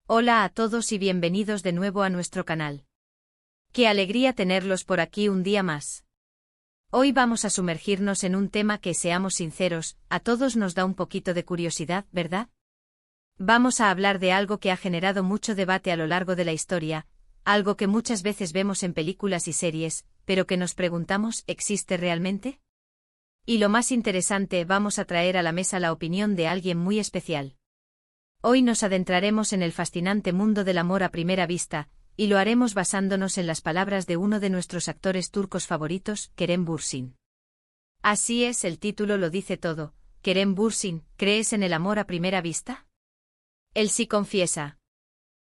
Hola a todos y bienvenidos de nuevo a nuestro canal. Qué alegría tenerlos por aquí un día más. Hoy vamos a sumergirnos en un tema que, seamos sinceros, a todos nos da un poquito de curiosidad, ¿verdad? Vamos a hablar de algo que ha generado mucho debate a lo largo de la historia, algo que muchas veces vemos en películas y series, pero que nos preguntamos, ¿existe realmente? Y lo más interesante, vamos a traer a la mesa la opinión de alguien muy especial. Hoy nos adentraremos en el fascinante mundo del amor a primera vista, y lo haremos basándonos en las palabras de uno de nuestros actores turcos favoritos, Kerem Bürsin. Así es, el título lo dice todo. Kerem Bürsin, ¿crees en el amor a primera vista? Él sí confiesa.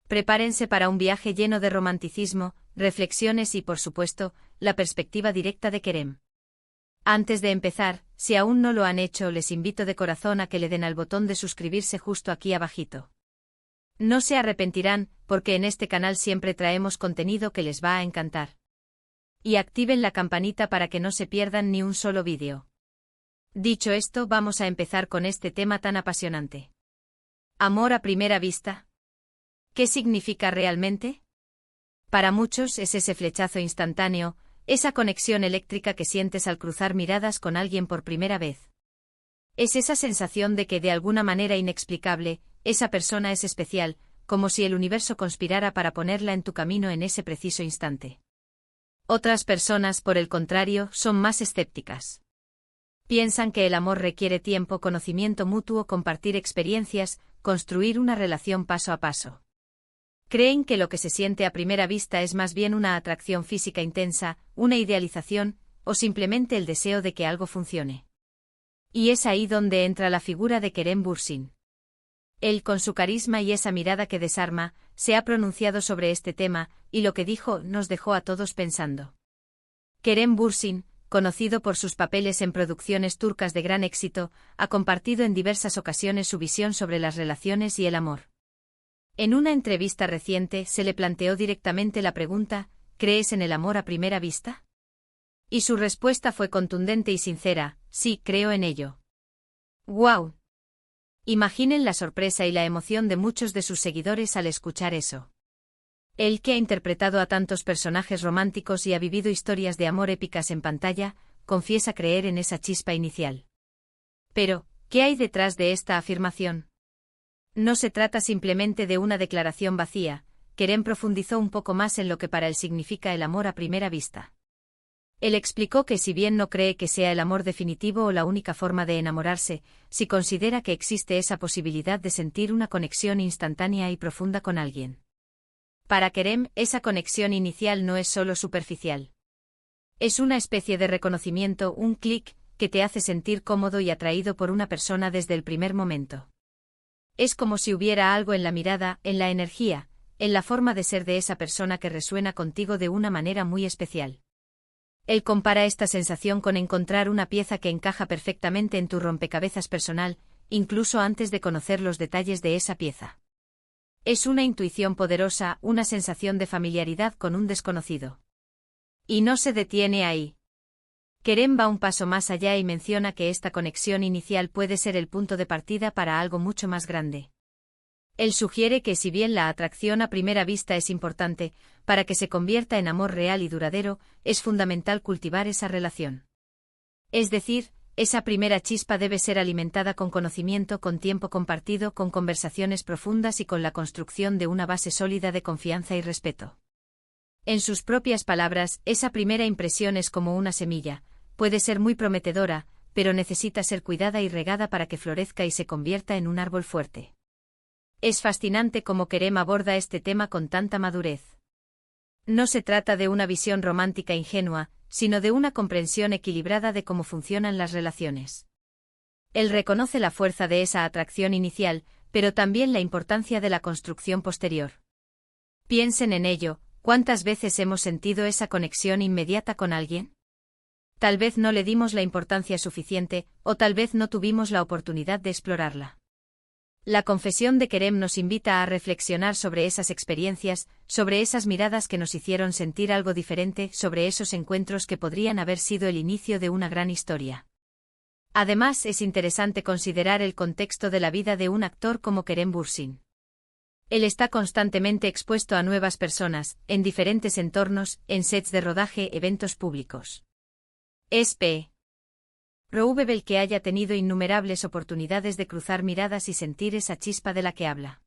Prepárense para un viaje lleno de romanticismo, reflexiones y, por supuesto, la perspectiva directa de Kerem. Antes de empezar, si aún no lo han hecho, les invito de corazón a que le den al botón de suscribirse justo aquí abajito. No se arrepentirán, porque en este canal siempre traemos contenido que les va a encantar. Y activen la campanita para que no se pierdan ni un solo vídeo. Dicho esto, vamos a empezar con este tema tan apasionante. ¿Amor a primera vista? ¿Qué significa realmente? Para muchos es ese flechazo instantáneo, esa conexión eléctrica que sientes al cruzar miradas con alguien por primera vez. Es esa sensación de que, de alguna manera inexplicable, esa persona es especial, como si el universo conspirara para ponerla en tu camino en ese preciso instante. Otras personas, por el contrario, son más escépticas. Piensan que el amor requiere tiempo, conocimiento mutuo, compartir experiencias, construir una relación paso a paso. Creen que lo que se siente a primera vista es más bien una atracción física intensa, una idealización, o simplemente el deseo de que algo funcione. Y es ahí donde entra la figura de Kerem Bürsin. Él, con su carisma y esa mirada que desarma, se ha pronunciado sobre este tema, y lo que dijo nos dejó a todos pensando. Kerem Bürsin, conocido por sus papeles en producciones turcas de gran éxito, ha compartido en diversas ocasiones su visión sobre las relaciones y el amor. En una entrevista reciente se le planteó directamente la pregunta, ¿crees en el amor a primera vista? Y su respuesta fue contundente y sincera, sí, creo en ello. ¡Guau! Imaginen la sorpresa y la emoción de muchos de sus seguidores al escuchar eso. Él, que ha interpretado a tantos personajes románticos y ha vivido historias de amor épicas en pantalla, confiesa creer en esa chispa inicial. Pero, ¿qué hay detrás de esta afirmación? No se trata simplemente de una declaración vacía. Kerem profundizó un poco más en lo que para él significa el amor a primera vista. Él explicó que, si bien no cree que sea el amor definitivo o la única forma de enamorarse, sí considera que existe esa posibilidad de sentir una conexión instantánea y profunda con alguien. Para Kerem, esa conexión inicial no es solo superficial. Es una especie de reconocimiento, un clic, que te hace sentir cómodo y atraído por una persona desde el primer momento. Es como si hubiera algo en la mirada, en la energía, en la forma de ser de esa persona que resuena contigo de una manera muy especial. Él compara esta sensación con encontrar una pieza que encaja perfectamente en tu rompecabezas personal, incluso antes de conocer los detalles de esa pieza. Es una intuición poderosa, una sensación de familiaridad con un desconocido. Y no se detiene ahí. Kerem va un paso más allá y menciona que esta conexión inicial puede ser el punto de partida para algo mucho más grande. Él sugiere que, si bien la atracción a primera vista es importante, para que se convierta en amor real y duradero, es fundamental cultivar esa relación. Es decir, esa primera chispa debe ser alimentada con conocimiento, con tiempo compartido, con conversaciones profundas y con la construcción de una base sólida de confianza y respeto. En sus propias palabras, esa primera impresión es como una semilla. Puede ser muy prometedora, pero necesita ser cuidada y regada para que florezca y se convierta en un árbol fuerte. Es fascinante cómo Kerem aborda este tema con tanta madurez. No se trata de una visión romántica ingenua, sino de una comprensión equilibrada de cómo funcionan las relaciones. Él reconoce la fuerza de esa atracción inicial, pero también la importancia de la construcción posterior. Piensen en ello, ¿cuántas veces hemos sentido esa conexión inmediata con alguien? Tal vez no le dimos la importancia suficiente, o tal vez no tuvimos la oportunidad de explorarla. La confesión de Kerem nos invita a reflexionar sobre esas experiencias, sobre esas miradas que nos hicieron sentir algo diferente, sobre esos encuentros que podrían haber sido el inicio de una gran historia. Además, es interesante considerar el contexto de la vida de un actor como Kerem Bürsin. Él está constantemente expuesto a nuevas personas, en diferentes entornos, en sets de rodaje, eventos públicos. Es probable que haya tenido innumerables oportunidades de cruzar miradas y sentir esa chispa de la que habla.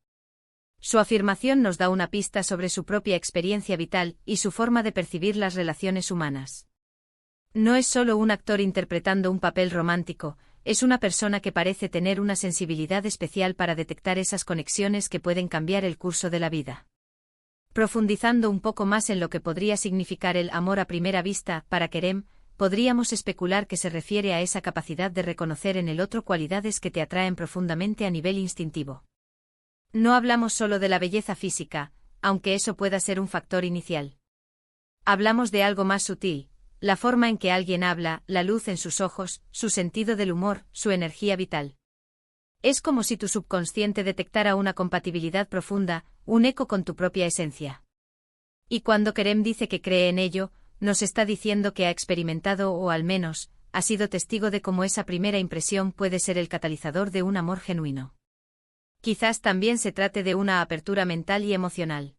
Su afirmación nos da una pista sobre su propia experiencia vital y su forma de percibir las relaciones humanas. No es solo un actor interpretando un papel romántico, es una persona que parece tener una sensibilidad especial para detectar esas conexiones que pueden cambiar el curso de la vida. Profundizando un poco más en lo que podría significar el amor a primera vista para Kerem, podríamos especular que se refiere a esa capacidad de reconocer en el otro cualidades que te atraen profundamente a nivel instintivo. No hablamos solo de la belleza física, aunque eso pueda ser un factor inicial. Hablamos de algo más sutil, la forma en que alguien habla, la luz en sus ojos, su sentido del humor, su energía vital. Es como si tu subconsciente detectara una compatibilidad profunda, un eco con tu propia esencia. Y cuando Kerem dice que cree en ello, nos está diciendo que ha experimentado o al menos, ha sido testigo de cómo esa primera impresión puede ser el catalizador de un amor genuino. Quizás también se trate de una apertura mental y emocional.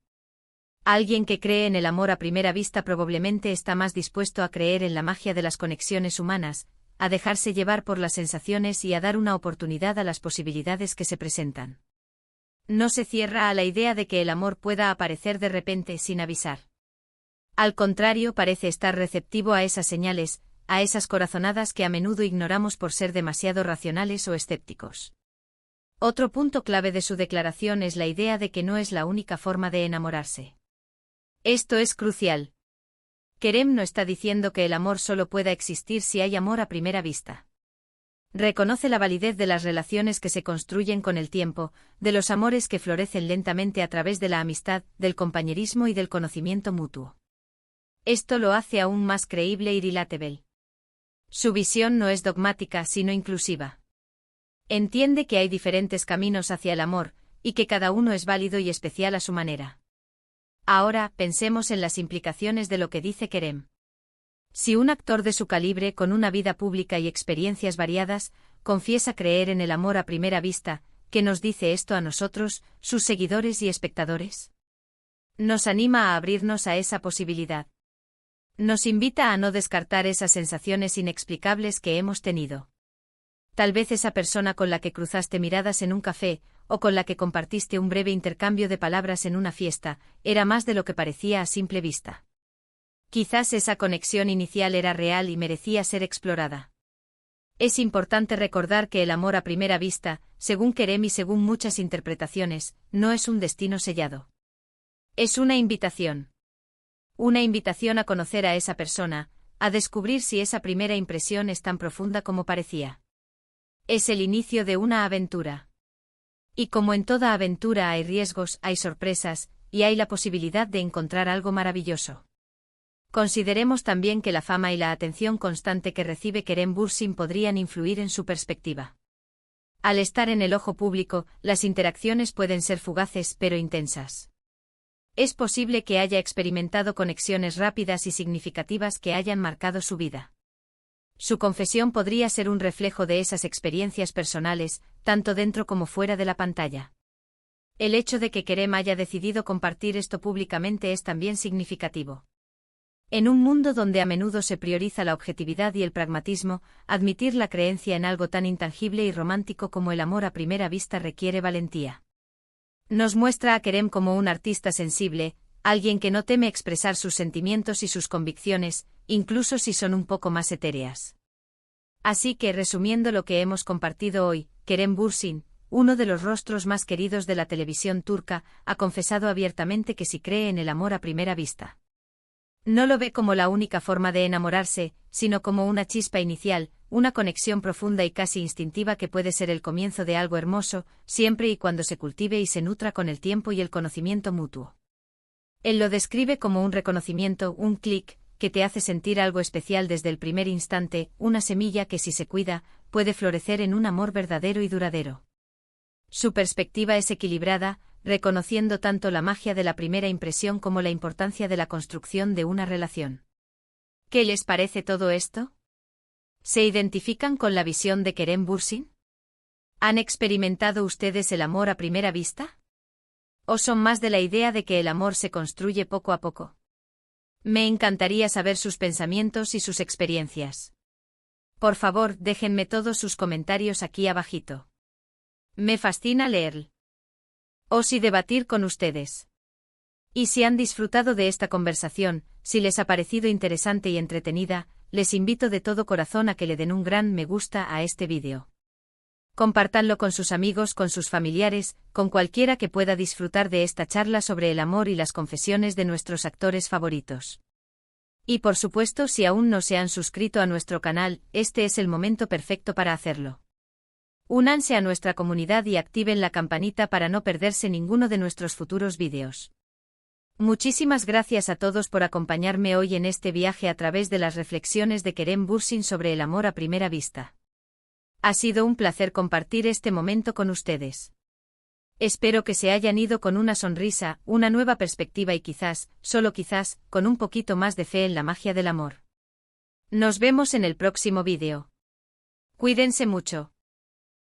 Alguien que cree en el amor a primera vista probablemente está más dispuesto a creer en la magia de las conexiones humanas, a dejarse llevar por las sensaciones y a dar una oportunidad a las posibilidades que se presentan. No se cierra a la idea de que el amor pueda aparecer de repente sin avisar. Al contrario, parece estar receptivo a esas señales, a esas corazonadas que a menudo ignoramos por ser demasiado racionales o escépticos. Otro punto clave de su declaración es la idea de que no es la única forma de enamorarse. Esto es crucial. Kerem no está diciendo que el amor solo pueda existir si hay amor a primera vista. Reconoce la validez de las relaciones que se construyen con el tiempo, de los amores que florecen lentamente a través de la amistad, del compañerismo y del conocimiento mutuo. Esto lo hace aún más creíble y relatable. Su visión no es dogmática sino inclusiva. Entiende que hay diferentes caminos hacia el amor, y que cada uno es válido y especial a su manera. Ahora, pensemos en las implicaciones de lo que dice Kerem. Si un actor de su calibre con una vida pública y experiencias variadas, confiesa creer en el amor a primera vista, ¿qué nos dice esto a nosotros, sus seguidores y espectadores? Nos anima a abrirnos a esa posibilidad. Nos invita a no descartar esas sensaciones inexplicables que hemos tenido. Tal vez esa persona con la que cruzaste miradas en un café, o con la que compartiste un breve intercambio de palabras en una fiesta, era más de lo que parecía a simple vista. Quizás esa conexión inicial era real y merecía ser explorada. Es importante recordar que el amor a primera vista, según Kerem y según muchas interpretaciones, no es un destino sellado. Es una invitación. Una invitación a conocer a esa persona, a descubrir si esa primera impresión es tan profunda como parecía. Es el inicio de una aventura. Y como en toda aventura hay riesgos, hay sorpresas, y hay la posibilidad de encontrar algo maravilloso. Consideremos también que la fama y la atención constante que recibe Kerem Bürsin podrían influir en su perspectiva. Al estar en el ojo público, las interacciones pueden ser fugaces pero intensas. Es posible que haya experimentado conexiones rápidas y significativas que hayan marcado su vida. Su confesión podría ser un reflejo de esas experiencias personales, tanto dentro como fuera de la pantalla. El hecho de que Kerem haya decidido compartir esto públicamente es también significativo. En un mundo donde a menudo se prioriza la objetividad y el pragmatismo, admitir la creencia en algo tan intangible y romántico como el amor a primera vista requiere valentía. Nos muestra a Kerem como un artista sensible, alguien que no teme expresar sus sentimientos y sus convicciones, incluso si son un poco más etéreas. Así que, resumiendo lo que hemos compartido hoy, Kerem Bürsin, uno de los rostros más queridos de la televisión turca, ha confesado abiertamente que sí cree en el amor a primera vista. No lo ve como la única forma de enamorarse, sino como una chispa inicial, una conexión profunda y casi instintiva que puede ser el comienzo de algo hermoso, siempre y cuando se cultive y se nutra con el tiempo y el conocimiento mutuo. Él lo describe como un reconocimiento, un clic, que te hace sentir algo especial desde el primer instante, una semilla que si se cuida, puede florecer en un amor verdadero y duradero. Su perspectiva es equilibrada, reconociendo tanto la magia de la primera impresión como la importancia de la construcción de una relación. ¿Qué les parece todo esto? ¿Se identifican con la visión de Kerem Bürsin? ¿Han experimentado ustedes el amor a primera vista? ¿O son más de la idea de que el amor se construye poco a poco? Me encantaría saber sus pensamientos y sus experiencias. Por favor, déjenme todos sus comentarios aquí abajito. Me fascina leer y debatir con ustedes. Y si han disfrutado de esta conversación, si les ha parecido interesante y entretenida, les invito de todo corazón a que le den un gran me gusta a este vídeo. Compártanlo con sus amigos, con sus familiares, con cualquiera que pueda disfrutar de esta charla sobre el amor y las confesiones de nuestros actores favoritos. Y por supuesto, si aún no se han suscrito a nuestro canal, este es el momento perfecto para hacerlo. Únanse a nuestra comunidad y activen la campanita para no perderse ninguno de nuestros futuros vídeos. Muchísimas gracias a todos por acompañarme hoy en este viaje a través de las reflexiones de Kerem Bürsin sobre el amor a primera vista. Ha sido un placer compartir este momento con ustedes. Espero que se hayan ido con una sonrisa, una nueva perspectiva y quizás, solo quizás, con un poquito más de fe en la magia del amor. Nos vemos en el próximo vídeo. Cuídense mucho.